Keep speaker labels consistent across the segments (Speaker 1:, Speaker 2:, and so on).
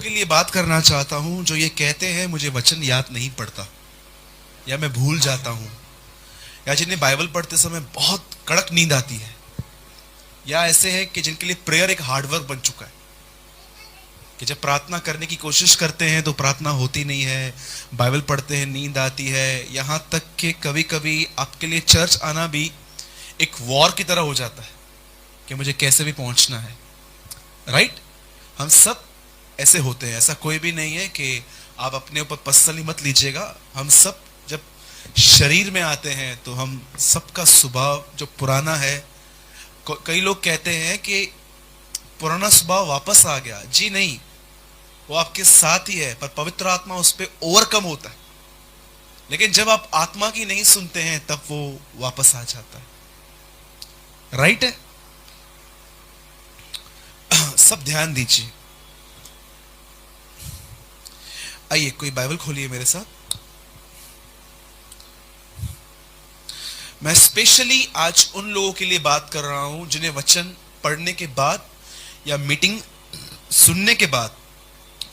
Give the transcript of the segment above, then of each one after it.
Speaker 1: के लिए बात करना चाहता हूं जो ये कहते हैं मुझे वचन याद नहीं पड़ता, या मैं भूल जाता हूं, या जिन्हें बाइबल पढ़ते समय बहुत कड़क नींद आती है, या ऐसे हैं कि जिनके लिए प्रेयर एक हार्डवर्क बन चुका है, कि जब प्रार्थना करने की कोशिश करते हैं तो प्रार्थना होती नहीं है, बाइबल पढ़ते हैं नींद आती है, यहां तक कि कभी कभी आपके लिए चर्च आना भी एक वॉर की तरह हो जाता है कि मुझे कैसे भी पहुंचना है। राइट? हम सब ऐसे होते हैं, ऐसा कोई भी नहीं है कि आप अपने ऊपर पर्सनली मत लीजिएगा। हम सब जब शरीर में आते हैं तो हम सबका स्वभाव जो पुराना है, कई लोग कहते हैं कि पुराना स्वभाव वापस आ गया। जी नहीं, वो आपके साथ ही है, पर पवित्र आत्मा उस पर ओवरकम होता है। लेकिन जब आप आत्मा की नहीं सुनते हैं तब वो वापस आ जाता है। राइट है? सब ध्यान दीजिए। आइए, कोई बाइबल खोलिए मेरे साथ। मैं स्पेशली आज उन लोगों के लिए बात कर रहा हूं जिन्हें वचन पढ़ने के बाद या मीटिंग सुनने के बाद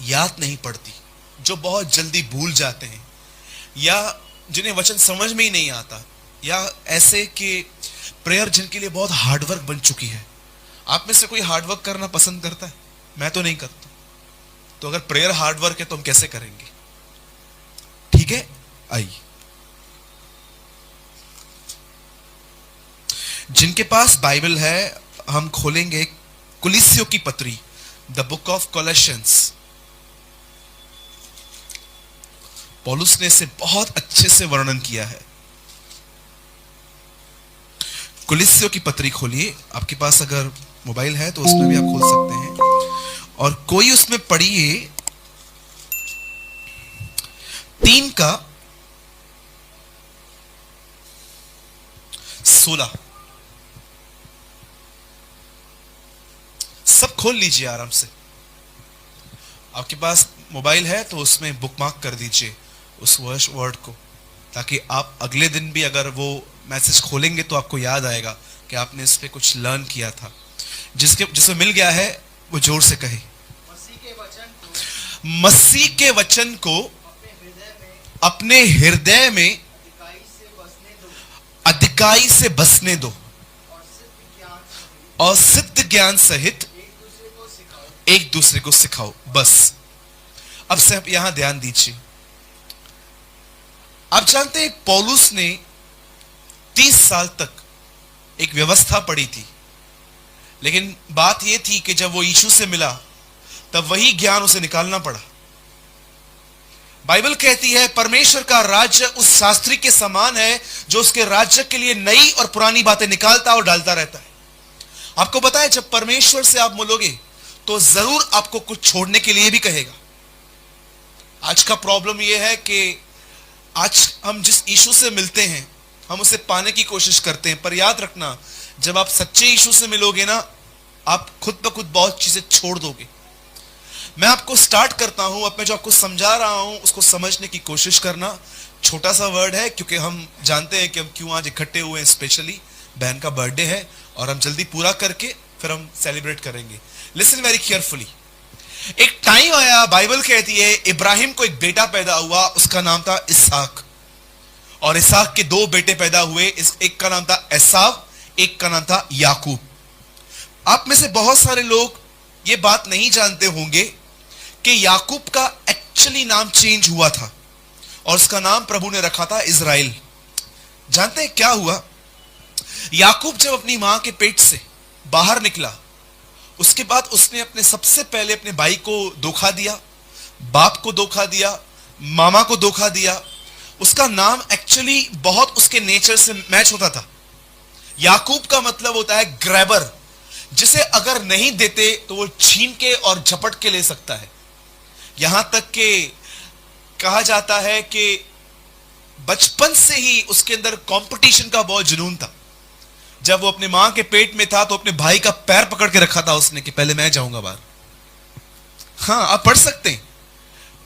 Speaker 1: याद नहीं पड़ती, जो बहुत जल्दी भूल जाते हैं, या जिन्हें वचन समझ में ही नहीं आता, या ऐसे कि प्रेयर जिनके लिए बहुत हार्डवर्क बन चुकी है। आप में से कोई हार्डवर्क करना पसंद करता है? मैं तो नहीं करता। तो अगर प्रेयर हार्डवर्क है तो हम कैसे करेंगे? ठीक है, आइए। जिनके पास बाइबल है, हम खोलेंगे कुलिस्सियों की पत्री, द बुक ऑफ कोलोसियंस। पौलुस ने इसे बहुत अच्छे से वर्णन किया है। कुलिस्सियों की पत्री खोलिए। आपके पास अगर मोबाइल है तो उसमें भी आप खोल सकते हैं, और कोई उसमें पढ़िए 3:16। सब खोल लीजिए आराम से। आपके पास मोबाइल है तो उसमें बुकमार्क कर दीजिए उस वर्ड को, ताकि आप अगले दिन भी अगर वो मैसेज खोलेंगे तो आपको याद आएगा कि आपने इस पे कुछ लर्न किया था। जिसमें मिल गया है वो जोर से कहे, मसीह के वचन को अपने हृदय में अधिकाई से बसने दो, और सिद्ध ज्ञान सहित एक दूसरे को सिखाओ। बस। अब से आप यहां ध्यान दीजिए। आप जानते हैं पौलुस ने 30 साल तक एक व्यवस्था पढ़ी थी, लेकिन बात यह थी कि जब वो यीशु से मिला तब वही ज्ञान उसे निकालना पड़ा। बाइबल कहती है परमेश्वर का राज्य उस शास्त्री के समान है जो उसके राज्य के लिए नई और पुरानी बातें निकालता और डालता रहता है। आपको पता है, जब परमेश्वर से आप मिलोगे तो जरूर आपको कुछ छोड़ने के लिए भी कहेगा। आज का प्रॉब्लम यह है कि आज हम जिस यीशु से मिलते हैं हम उसे पाने की कोशिश करते हैं, पर याद रखना, जब आप सच्चे यीशु से मिलोगे ना, आप खुद ब खुद बहुत चीजें छोड़ दोगे। मैं आपको स्टार्ट करता हूं। अब मैं जो आपको समझा रहा हूं उसको समझने की कोशिश करना। छोटा सा वर्ड है, क्योंकि हम जानते हैं कि हम क्यों आज इकट्ठे हुए हैं। स्पेशली बहन का बर्थडे है और हम जल्दी पूरा करके फिर हम सेलिब्रेट करेंगे। Listen very carefully. एक टाइम आया, बाइबल कहती है इब्राहिम को एक बेटा पैदा हुआ, उसका नाम था इसहाक, और इसहाक के 2 बेटे पैदा हुए। एक का नाम था एसाव, एक का नाम था याकूब। आप में से बहुत सारे लोग ये बात नहीं जानते होंगे कि याकूब का एक्चुअली नाम चेंज हुआ था और उसका नाम प्रभु ने रखा था इज़राइल। जानते हैं क्या हुआ? याकूब जब अपनी मां के पेट से बाहर निकला, उसके बाद उसने अपने सबसे पहले अपने भाई को धोखा दिया, बाप को धोखा दिया, मामा को धोखा दिया। उसका नाम एक्चुअली बहुत उसके नेचर से मैच होता था। याकूब का मतलब होता है ग्रैबर, जिसे अगर नहीं देते तो वो छीन के और झपट के ले सकता है। यहां तक कि कहा जाता है कि बचपन से ही उसके अंदर कंपटीशन का बहुत जुनून था। जब वो अपने मां के पेट में था तो अपने भाई का पैर पकड़ के रखा था उसने कि पहले मैं जाऊंगा बाहर। हाँ, आप पढ़ सकते हैं,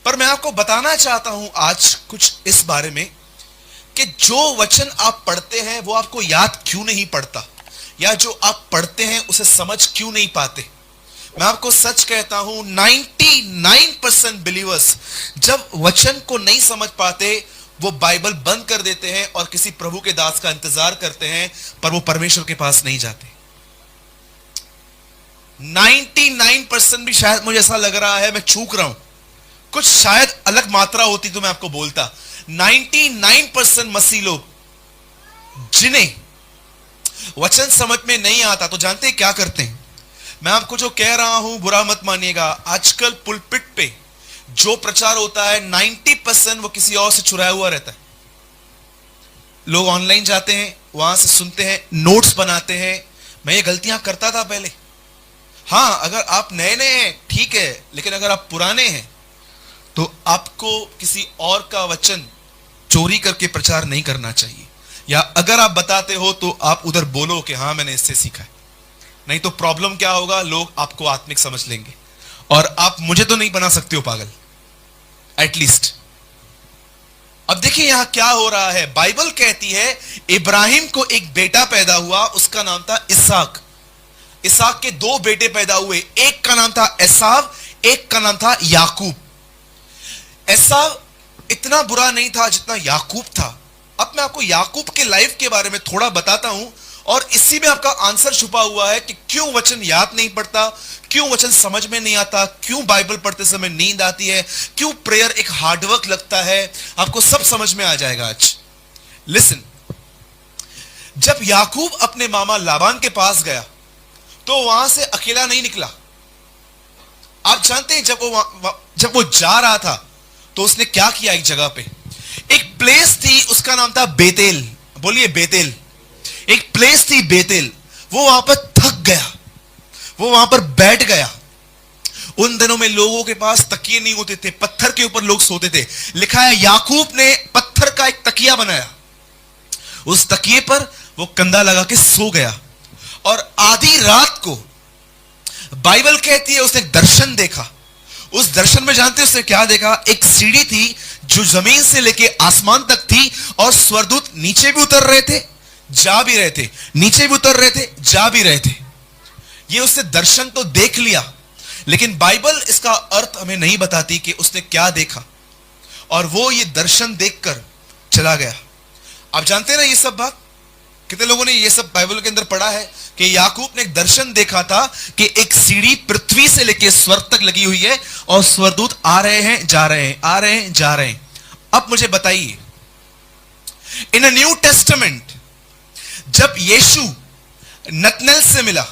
Speaker 1: पर मैं आपको बताना चाहता हूं आज कुछ इस बारे में कि जो वचन आप पढ़ते हैं वो आपको याद क्यों नहीं पड़ता, या जो आप पढ़ते हैं उसे समझ क्यों नहीं पाते। मैं आपको सच कहता हूं, 99% बिलीवर्स जब वचन को नहीं समझ पाते, वो बाइबल बंद कर देते हैं और किसी प्रभु के दास का इंतजार करते हैं, पर वो परमेश्वर के पास नहीं जाते। 99% भी शायद मुझे ऐसा लग रहा है मैं चूक रहा हूं, कुछ शायद अलग मात्रा होती तो मैं आपको बोलता। 99% मसीह लोग जिन्हें वचन समझ में नहीं आता, तो जानते हैं क्या करते हैं? मैं आपको जो कह रहा हूं बुरा मत मानिएगा, आजकल पुलपिट पे जो प्रचार होता है 90% वो किसी और से चुराया हुआ रहता है। लोग ऑनलाइन जाते हैं, वहां से सुनते हैं, नोट्स बनाते हैं। मैं ये गलतियां करता था पहले। हां, अगर आप नए नए हैं ठीक है, लेकिन अगर आप पुराने हैं तो आपको किसी और का वचन चोरी करके प्रचार नहीं करना चाहिए। या अगर आप बताते हो तो आप उधर बोलो कि हां मैंने इससे सीखा है, नहीं तो प्रॉब्लम क्या होगा, लोग आपको आत्मिक समझ लेंगे और आप मुझे तो नहीं बना सकते हो पागल, एटलीस्ट। अब देखिए यहां क्या हो रहा है। बाइबल कहती है इब्राहिम को एक बेटा पैदा हुआ, उसका नाम था इसहाक। इसहाक के दो बेटे पैदा हुए, एक का नाम था एसाव, एक का नाम था याकूब। एसाव इतना बुरा नहीं था जितना याकूब था। अब मैं आपको याकूब के लाइफ के बारे में थोड़ा बताता हूं और इसी में आपका आंसर छुपा हुआ है कि क्यों वचन याद नहीं पड़ता, क्यों वचन समझ में नहीं आता, क्यों बाइबल पढ़ते समय नींद आती है, क्यों प्रेयर एक हार्डवर्क लगता है। आपको सब समझ में आ जाएगा आज। लिसन, जब याकूब अपने मामा लाबान के पास गया तो वहां से अकेला नहीं निकला। आप जानते हैं जब वो जा रहा था तो उसने क्या किया? एक जगह पे एक प्लेस थी, उसका नाम था बेतेल। बोलिए बेतेल। एक प्लेस थी बेतेल। वो वहां पर थक गया, वो वहां पर बैठ गया। उन दिनों में लोगों के पास तकिए नहीं होते थे, पत्थर के ऊपर लोग सोते थे। लिखा है याकूब ने पत्थर का एक तकिया बनाया, उस तकिए पर वो कंधा लगा के सो गया। और आधी रात को बाइबल कहती है उसने एक दर्शन देखा। उस दर्शन में जानते हैं उसने क्या देखा? एक सीढ़ी थी जो जमीन से लेके आसमान तक थी और स्वर्गदूत नीचे भी उतर रहे थे, जा भी रहे थे, नीचे भी उतर रहे थे, जा भी रहे थे। ये उसने दर्शन तो देख लिया, लेकिन बाइबल इसका अर्थ हमें नहीं बताती कि उसने क्या देखा। और वो ये दर्शन देखकर चला गया। आप जानते हैं ना ये सब बात? कितने लोगों ने ये सब बाइबल के अंदर पढ़ा है कि याकूब ने एक दर्शन देखा था कि एक सीढ़ी पृथ्वी से लेकर स्वर्ग तक लगी हुई है और स्वर्गदूत आ रहे हैं, जा रहे हैं, आ रहे हैं, जा रहे हैं। अब मुझे बताइए, इन अ न्यू टेस्टामेंट जब यीशु नतनएल से मिला,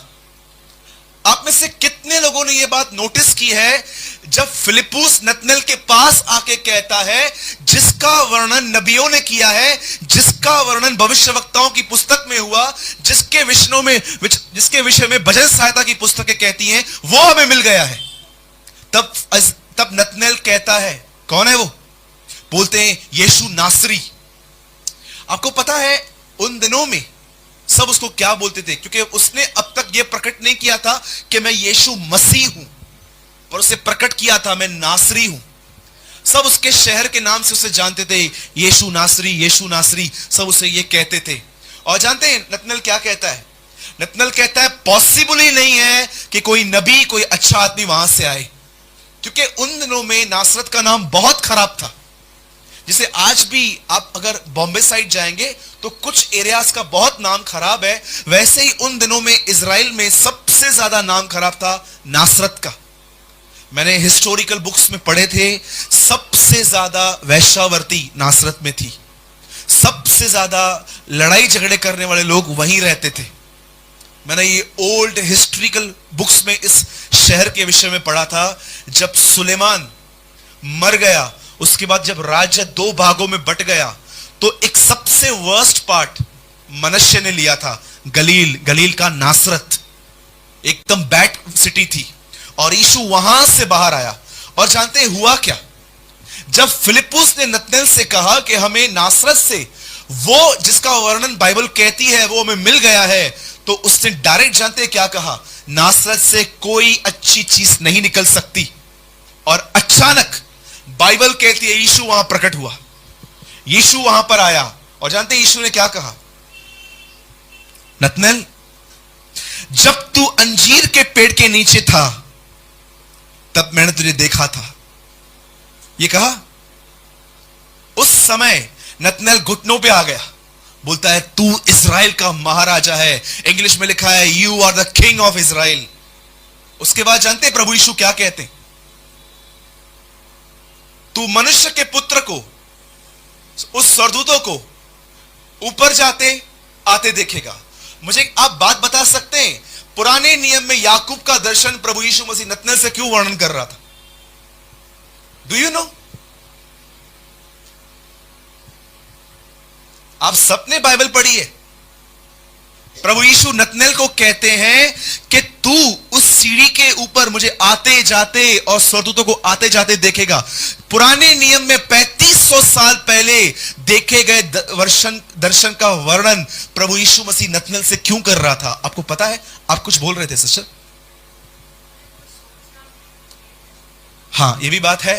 Speaker 1: आप में से कितने लोगों ने यह बात नोटिस की है? जब फिलिप्पुस नतनएल के पास आके कहता है जिसका वर्णन नबियों ने किया है, जिसका वर्णन भविष्यवक्ताओं की पुस्तक में हुआ, जिसके विषय में भजन सहायता की पुस्तकें कहती हैं, वो हमें मिल गया है। तब नतनएल कहता है, कौन है वो? बोलते हैं यीशु नासरी। आपको पता है उन दिनों में सब उसको क्या बोलते थे? क्योंकि उसने अब तक यह प्रकट नहीं किया था कि मैं यीशु मसीह हूं, पर उसे प्रकट किया था मैं नासरी हूं। सब उसके शहर के नाम से उसे जानते थे, यीशु नासरी, यीशु नासरी, सब उसे ये कहते थे। और जानते हैं नतनएल क्या कहता है? नतनएल कहता है पॉसिबल ही नहीं है कि कोई नबी, कोई अच्छा आदमी वहां से आए, क्योंकि उन दिनों में नासरत का नाम बहुत खराब था। जिसे आज भी आप अगर बॉम्बे साइड जाएंगे तो कुछ एरियाज का बहुत नाम खराब है, वैसे ही उन दिनों में इजराइल में सबसे ज्यादा नाम खराब था नासरत का। मैंने हिस्टोरिकल बुक्स में पढ़े थे, सबसे ज्यादा वैश्यावर्ती नासरत में थी, सबसे ज्यादा लड़ाई झगड़े करने वाले लोग वहीं रहते थे। मैंने ये ओल्ड हिस्टोरिकल बुक्स में इस शहर के विषय में पढ़ा था। जब सुलेमान मर गया, उसके बाद जब राज्य दो भागों में बट गया, तो एक सबसे वर्स्ट पार्ट मनश्शे ने लिया था, गलील का नासरत, एकदम बैड सिटी थी, और यीशु वहां से बाहर आया। और जानते हैं हुआ क्या? जब फिलिप्पुस ने नतनएल से कहा कि हमें नासरत से वो जिसका वर्णन बाइबल कहती है वो हमें मिल गया है, तो उसने डायरेक्ट जानते हैं क्या कहा? नासरत से कोई अच्छी चीज नहीं निकल सकती। और अचानक बाइबल कहती है यीशु वहां प्रकट हुआ, यीशु वहां पर आया। और जानते हैं यीशु ने क्या कहा? नतनएल, जब तू अंजीर के पेड़ के नीचे था तब मैंने तुझे देखा था। ये कहा। उस समय नतनएल घुटनों पे आ गया, बोलता है तू इज़राइल का महाराजा है। इंग्लिश में लिखा है you are the king of Israel. उसके बाद जानते हैं प्रभु यीशु क्या कहते हैं? तू मनुष्य के पुत्र को, उस स्वर्गदूतों को ऊपर जाते आते देखेगा। मुझे आप बात बता सकते हैं, पुराने नियम में याकूब का दर्शन प्रभु यीशु मसीह नतनएल से क्यों वर्णन कर रहा था? Do you know? आप सबने बाइबल पढ़ी है। प्रभु यीशु नतनएल को कहते हैं कि तू उस सीढ़ी के ऊपर मुझे आते जाते और स्वर्गदूतों को आते जाते देखेगा। पुराने नियम में 3500 साल पहले देखे गए दर्शन का वर्णन प्रभु यीशु मसीह नतनएल से क्यों कर रहा था? आपको पता है? आप कुछ बोल रहे थे सिस्टर। हां, यह भी बात है।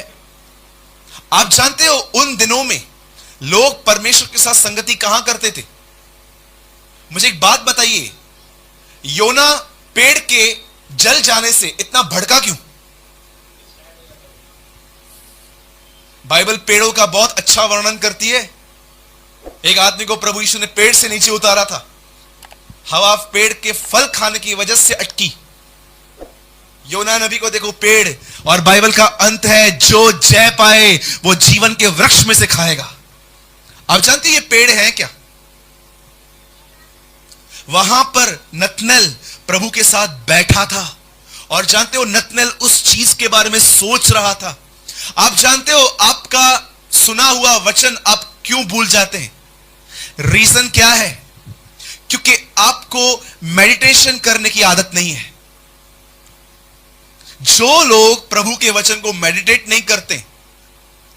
Speaker 1: आप जानते हो उन दिनों में लोग परमेश्वर के साथ संगति कहां करते थे? मुझे एक बात बताइए, योना पेड़ के जल जाने से इतना भड़का क्यों? बाइबल पेड़ों का बहुत अच्छा वर्णन करती है। एक आदमी को प्रभु यीशु ने पेड़ से नीचे उतारा था, हवा पेड़ के फल खाने की वजह से अटकी। योना नबी को देखो पेड़, और बाइबल का अंत है जो जय पाए वो जीवन के वृक्ष में से खाएगा। आप जानते हैं ये पेड़ है क्या? वहां पर नतनएल प्रभु के साथ बैठा था, और जानते हो नतनएल उस चीज के बारे में सोच रहा था। आप जानते हो आपका सुना हुआ वचन आप क्यों भूल जाते हैं? रीजन क्या है? क्योंकि आपको मेडिटेशन करने की आदत नहीं है। जो लोग प्रभु के वचन को मेडिटेट नहीं करते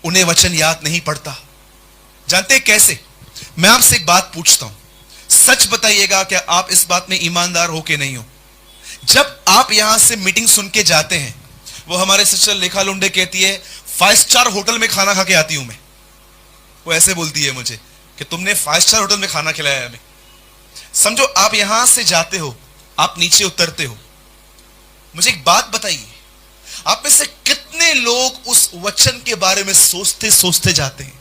Speaker 1: उन्हें वचन याद नहीं पड़ता। जानते हैं कैसे? मैं आपसे एक बात पूछता हूं, सच बताइएगा क्या आप इस बात में ईमानदार हो कि नहीं हो? जब आप यहां से मीटिंग सुन के जाते हैं, वो हमारे सिस्टर लेखा लुंडे कहती है 5 स्टार होटल में खाना खा के आती हूं मैं। वो ऐसे बोलती है मुझे कि तुमने 5 स्टार होटल में खाना खिलाया हमें। समझो आप यहां से जाते हो, आप नीचे उतरते हो। मुझे एक बात बताइए, आप में से कितने लोग उस वचन के बारे में सोचते सोचते जाते हैं?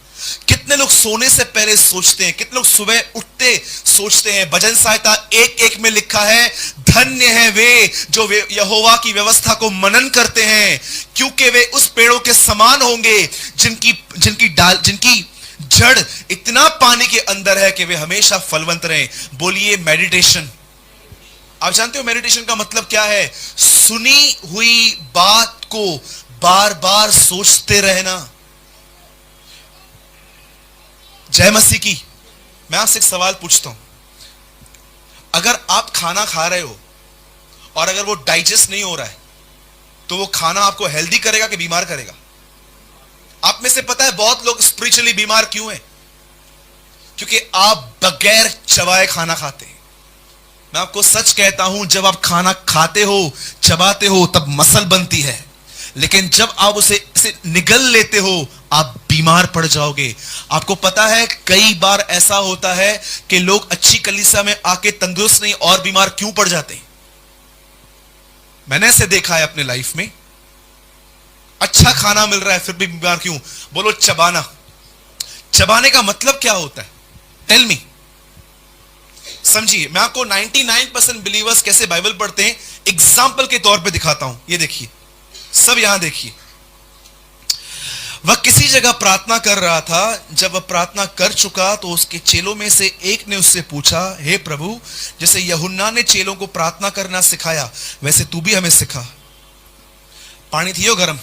Speaker 1: कितने लोग सोने से पहले सोचते हैं? कितने लोग सुबह उठते सोचते हैं? भजन संहिता 1:1 में लिखा है, धन्य है वे जो यहोवा की व्यवस्था को मनन करते हैं, क्योंकि वे उस पेड़ों के समान होंगे जिनकी जड़ इतना पानी के अंदर है कि वे हमेशा फलवंत रहें। बोलिए मेडिटेशन। आप जानते हो मेडिटेशन का मतलब क्या है? सुनी हुई बात को बार बार सोचते रहना। जय मसीह की। मैं आपसे एक सवाल पूछता हूं, अगर आप खाना खा रहे हो और अगर वो डाइजेस्ट नहीं हो रहा है तो वो खाना आपको हेल्दी करेगा कि बीमार करेगा? आप में से पता है बहुत लोग स्पिरिचुअली बीमार क्यों हैं? क्योंकि आप बगैर चबाए खाना खाते हैं। मैं आपको सच कहता हूं, जब आप खाना खाते हो, चबाते हो, तब मसल बनती है, लेकिन जब आप उसे निगल लेते हो आप बीमार पड़ जाओगे। आपको पता है कई बार ऐसा होता है कि लोग अच्छी कलीसिया में आके तंदुरुस्त नहीं और बीमार क्यों पड़ जाते हैं? मैंने ऐसे देखा है अपने लाइफ में। अच्छा खाना मिल रहा है फिर भी बीमार क्यों? बोलो चबाना। चबाने का मतलब क्या होता है? Tell me. समझिए, मैं आपको 99% बिलीवर्स कैसे बाइबल पढ़ते हैं एग्जाम्पल के तौर पे दिखाता हूं। ये देखिए, सब यहां देखिए। वह किसी जगह प्रार्थना कर रहा था। जब वह प्रार्थना कर चुका तो उसके चेलों में से एक ने उससे पूछा, हे प्रभु, जैसे यूहन्ना ने चेलों को प्रार्थना करना सिखाया वैसे तू भी हमें सिखा। पानी थियो गरम,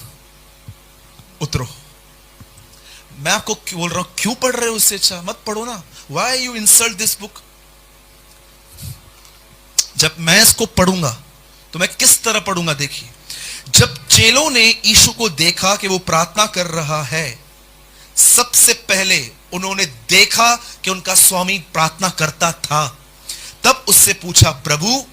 Speaker 1: उतरो। मैं आपको क्यों बोल रहा हूं, क्यों पढ़ रहे हो? उससे अच्छा मत पढ़ो ना। Why you insult this book? जब मैं इसको पढ़ूंगा तो मैं किस तरह पढ़ूंगा? देखिए, जब चेलों ने यीशु को देखा कि वो प्रार्थना कर रहा है, सबसे पहले उन्होंने देखा कि उनका स्वामी प्रार्थना करता था। तब उससे पूछा, प्रभु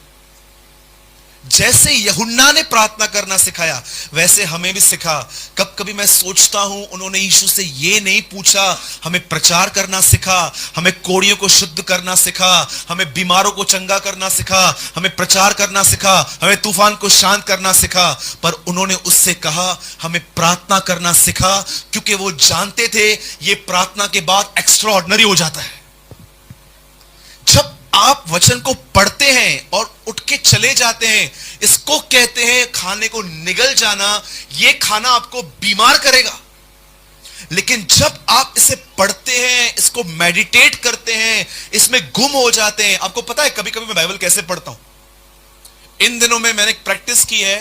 Speaker 1: जैसे यूहन्ना ने प्रार्थना करना सिखाया वैसे हमें भी सिखा। कब कभी मैं सोचता हूं उन्होंने यीशु से ये नहीं पूछा, हमें प्रचार करना सिखा, हमें कोढ़ियों को शुद्ध करना सिखा, हमें बीमारों को चंगा करना सिखा, हमें प्रचार करना सिखा, हमें तूफान को शांत करना सिखा, पर उन्होंने उससे कहा हमें प्रार्थना करना सिखा, क्योंकि वो जानते थे ये प्रार्थना के बाद एक्स्ट्रा ऑर्डिनरी हो जाता है। जब आप वचन को पढ़ते हैं और उठ के चले जाते हैं, इसको कहते हैं खाने को निगल जाना। यह खाना आपको बीमार करेगा, लेकिन जब आप इसे पढ़ते हैं, इसको मेडिटेट करते हैं, इसमें गुम हो जाते हैं। आपको पता है कभी कभी मैं बाइबल कैसे पढ़ता हूं? इन दिनों में मैंने एक प्रैक्टिस की है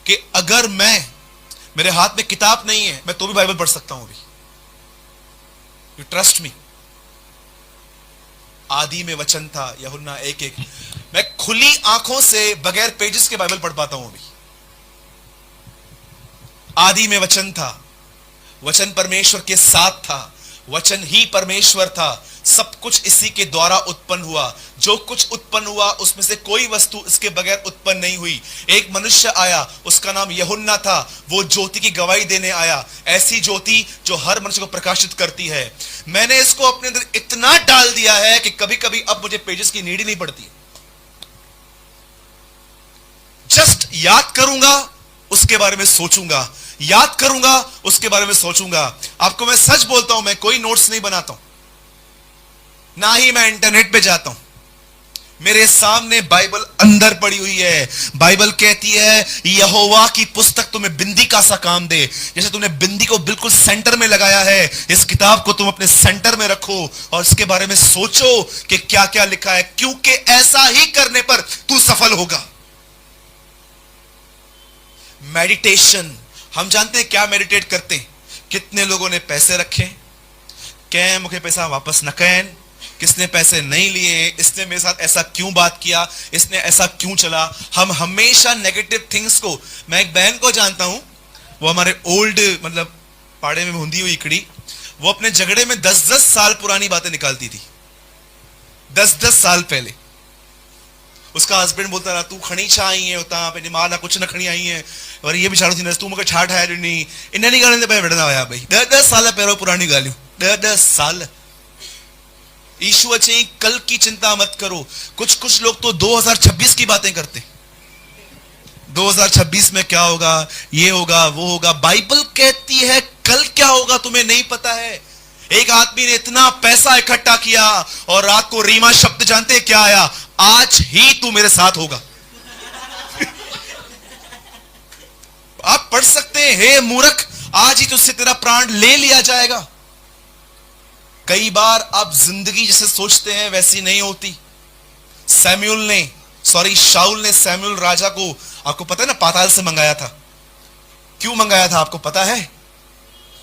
Speaker 1: कि अगर मेरे हाथ में किताब नहीं है, मैं तो भी बाइबल पढ़ सकता हूं। अभी यू ट्रस्ट मी। आदि में वचन था, यूहन्ना 1:1। मैं खुली आंखों से बगैर पेजेस के बाइबल पढ़ पाता हूं अभी। आदि में वचन था, वचन परमेश्वर के साथ था, वचन ही परमेश्वर था, सब कुछ इसी के द्वारा उत्पन्न हुआ, जो कुछ उत्पन्न हुआ उसमें से कोई वस्तु इसके बगैर उत्पन्न नहीं हुई। एक मनुष्य आया, उसका नाम यूहन्ना था, वो ज्योति की गवाही देने आया, ऐसी ज्योति जो हर मनुष्य को प्रकाशित करती है। मैंने इसको अपने अंदर इतना डाल दिया है कि कभी कभी अब मुझे पेजेस की नीड ही नहीं पड़ती। जस्ट याद करूंगा, उसके बारे में सोचूंगा, याद करूंगा, उसके बारे में सोचूंगा। आपको मैं सच बोलता हूं, मैं कोई नोट्स नहीं बनाता हूं, ना ही मैं इंटरनेट पे जाता हूं। मेरे सामने बाइबल अंदर पड़ी हुई है। बाइबल कहती है यहोवा की पुस्तक तुम्हें बिंदी का सा काम दे। जैसे तुमने बिंदी को बिल्कुल सेंटर में लगाया है, इस किताब को तुम अपने सेंटर में रखो और इसके बारे में सोचो कि क्या क्या लिखा है, क्योंकि ऐसा ही करने पर तू सफल होगा। मेडिटेशन, हम जानते हैं क्या मेडिटेट करते हैं। कितने लोगों ने पैसे रखे, कह मुझे पैसा वापस न कहें, किसने पैसे नहीं लिए, इसने मेरे साथ ऐसा क्यों बात किया, इसने ऐसा क्यों चला। हम हमेशा नेगेटिव थिंग्स को, मैं एक बहन को जानता हूं, वो हमारे ओल्ड मतलब पाड़े में हुंदी हुई इकड़ी, वो अपने झगड़े में 10-10 साल पुरानी बातें निकालती थी। 10-10 साल पहले उसका हस्बैंड बोलता रहा तू खड़ी छा आई है उता पे माला कुछ न खड़ी आई है, और ये बिचारो थी तू मुझे छाट है नहीं इन्हें नहीं गाने पे विड़ना आया भाई। 10-10 साल पैरों पुरानी गालियों, 10-10 साल। ईश्वर चाहिए कल की चिंता मत करो। कुछ लोग तो 2026 की बातें करते, 2026 में क्या होगा, ये होगा वो होगा। बाइबल कहती है कल क्या होगा तुम्हें नहीं पता है। एक आदमी ने इतना पैसा इकट्ठा किया और रात को रीमा शब्द जानते क्या आया, आज ही तू मेरे साथ होगा। आप पढ़ सकते हैं, हे मूर्ख आज ही तुझसे तेरा प्राण ले लिया जाएगा। कई बार आप जिंदगी जैसे सोचते हैं वैसी नहीं होती। शाऊल ने सैमुअल राजा को, आपको पता है ना, पाताल से मंगाया था। क्यों मंगाया था आपको पता है?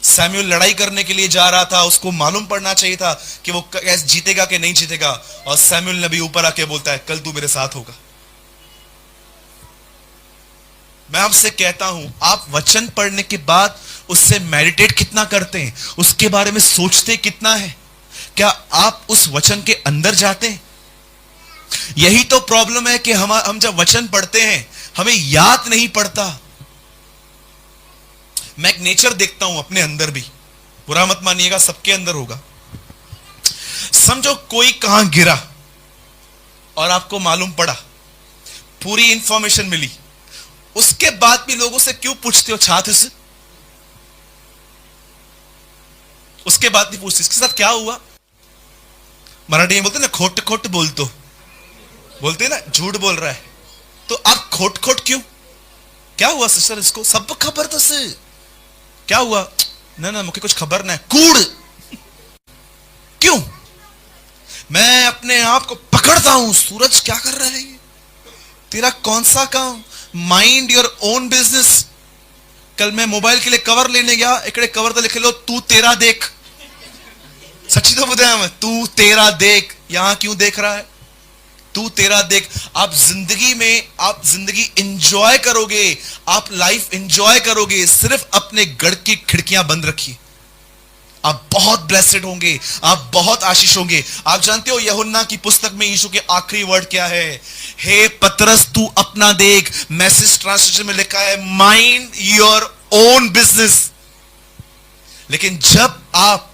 Speaker 1: सैमुअल लड़ाई करने के लिए जा रहा था, उसको मालूम पड़ना चाहिए था कि वो जीतेगा कि नहीं जीतेगा, और सैमुअल नबी ऊपर आके बोलता है कल तू मेरे साथ होगा। मैं आपसे कहता हूं, आप वचन पढ़ने के बाद उससे मेडिटेट कितना करते हैं, उसके बारे में सोचते कितना है? क्या आप उस वचन के अंदर जाते हैं? यही तो प्रॉब्लम है कि हम जब वचन पढ़ते हैं हमें याद नहीं पड़ता। मैं एक नेचर देखता हूं अपने अंदर भी, बुरा मत मानिएगा, सबके अंदर होगा। समझो कोई कहां गिरा और आपको मालूम पड़ा, पूरी इंफॉर्मेशन मिली, उसके बाद भी लोगों से क्यों पूछते हो छात्र से? उसके बाद नहीं पूछते इसके साथ क्या हुआ। मराठी में बोलते ना खोट खोट बोलते ना, झूठ बोल रहा है, तो आप खोट खोट क्यों? क्या हुआ सिस्टर, इसको सब खबर तो से क्या हुआ? ना मुझे कुछ खबर ना है, कूड़। क्यों? मैं अपने आप को पकड़ता हूं, सूरज क्या कर रहा है, तेरा कौन सा काम, माइंड योर ओन बिजनेस। कल मैं मोबाइल के लिए कवर लेने गया, इकड़े कवर तो लिखे लो तू तेरा देख। सच्ची तो बताया मैं, तू तेरा देख। यहां क्यों देख रहा है? तू तेरा देख। आप जिंदगी एंजॉय करोगे, आप लाइफ एंजॉय करोगे, सिर्फ अपने गढ़ की खिड़कियां बंद रखिए। आप बहुत ब्लेसेड होंगे, आप बहुत आशीष होंगे। आप जानते हो यूहन्ना की पुस्तक में यीशु के आखिरी वर्ड क्या है? हे पतरस तू अपना देख। मैसेज ट्रांसलेशन में लिखा है माइंड योर ओन बिजनेस। लेकिन जब आप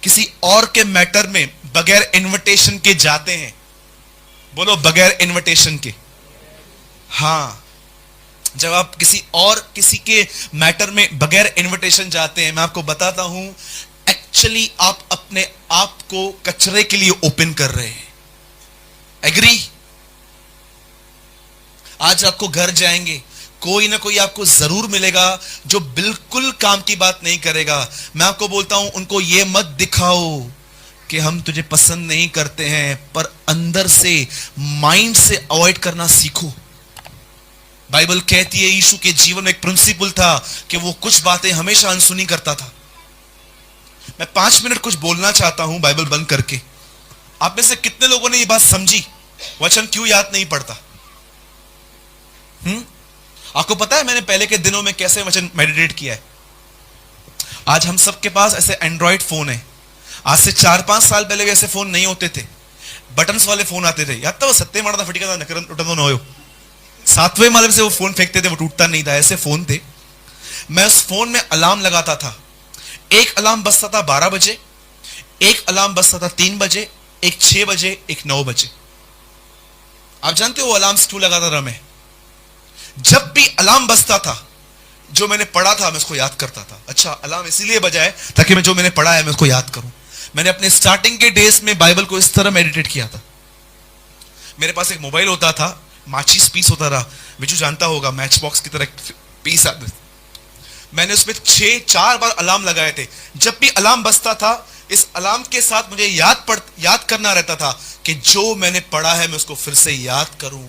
Speaker 1: किसी और के मैटर में बगैर इनविटेशन के जाते हैं, बोलो बगैर इनविटेशन के, हां, जब आप किसी के मैटर में बगैर इनविटेशन जाते हैं, मैं आपको बताता हूं, एक्चुअली आप अपने आप को कचरे के लिए ओपन कर रहे हैं। एग्री? आज आपको घर जाएंगे, कोई ना कोई आपको जरूर मिलेगा जो बिल्कुल काम की बात नहीं करेगा। मैं आपको बोलता हूं, उनको यह मत दिखाओ कि हम तुझे पसंद नहीं करते हैं, पर अंदर से, माइंड से अवॉइड करना सीखो। बाइबल कहती है यीशु के जीवन में एक प्रिंसिपल था कि वो कुछ बातें हमेशा अनसुनी करता था। मैं 5 मिनट कुछ बोलना चाहता हूं बाइबल बंद करके। आप में से कितने लोगों ने ये बात समझी? वचन क्यों याद नहीं पड़ता? आपको पता है मैंने पहले के दिनों में कैसे वचन मेडिटेट किया है? आज हम सबके पास ऐसे एंड्रॉइड फोन है। आज से 4-5 साल पहले भी ऐसे फोन नहीं होते थे, बटन्स वाले फोन आते थे। याद था वो सत्ते मारता फटिका था, नकरन उठा न हो, 7वें माले से वो फोन फेंकते थे, वो टूटता नहीं था, ऐसे फोन थे। मैं उस फोन में अलार्म लगाता था। एक अलार्म बजता था 12 बजे, एक अलार्म बजता था 3 बजे, एक 6 बजे, एक 9 बजे। आप जानते हो अलार्म्स क्यों लगाता था मैं? जब भी अलार्म बजता था, जो मैंने पढ़ा था मैं उसको याद करता था। अच्छा, अलार्म इसीलिए बजाए ताकि मैं जो मैंने पढ़ा है मैं उसको याद करूं। मैंने अपने स्टार्टिंग के डेज में बाइबल को इस तरह मेडिटेट किया था। मेरे पास एक मोबाइल होता था, माचिस पीस होता था, विजू जानता होगा, मैच बॉक्स की तरह पीस आते। मैंने उसमें 4 बार अलार्म लगाए थे। जब भी अलार्म बजता था, इस अलार्म के साथ मुझे याद करना रहता था कि जो मैंने पढ़ा है मैं उसको फिर से याद करूं।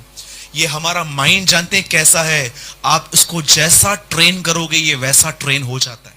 Speaker 1: ये हमारा माइंड जानते हैं कैसा है? आप इसको जैसा ट्रेन करोगे ये वैसा ट्रेन हो जाता है।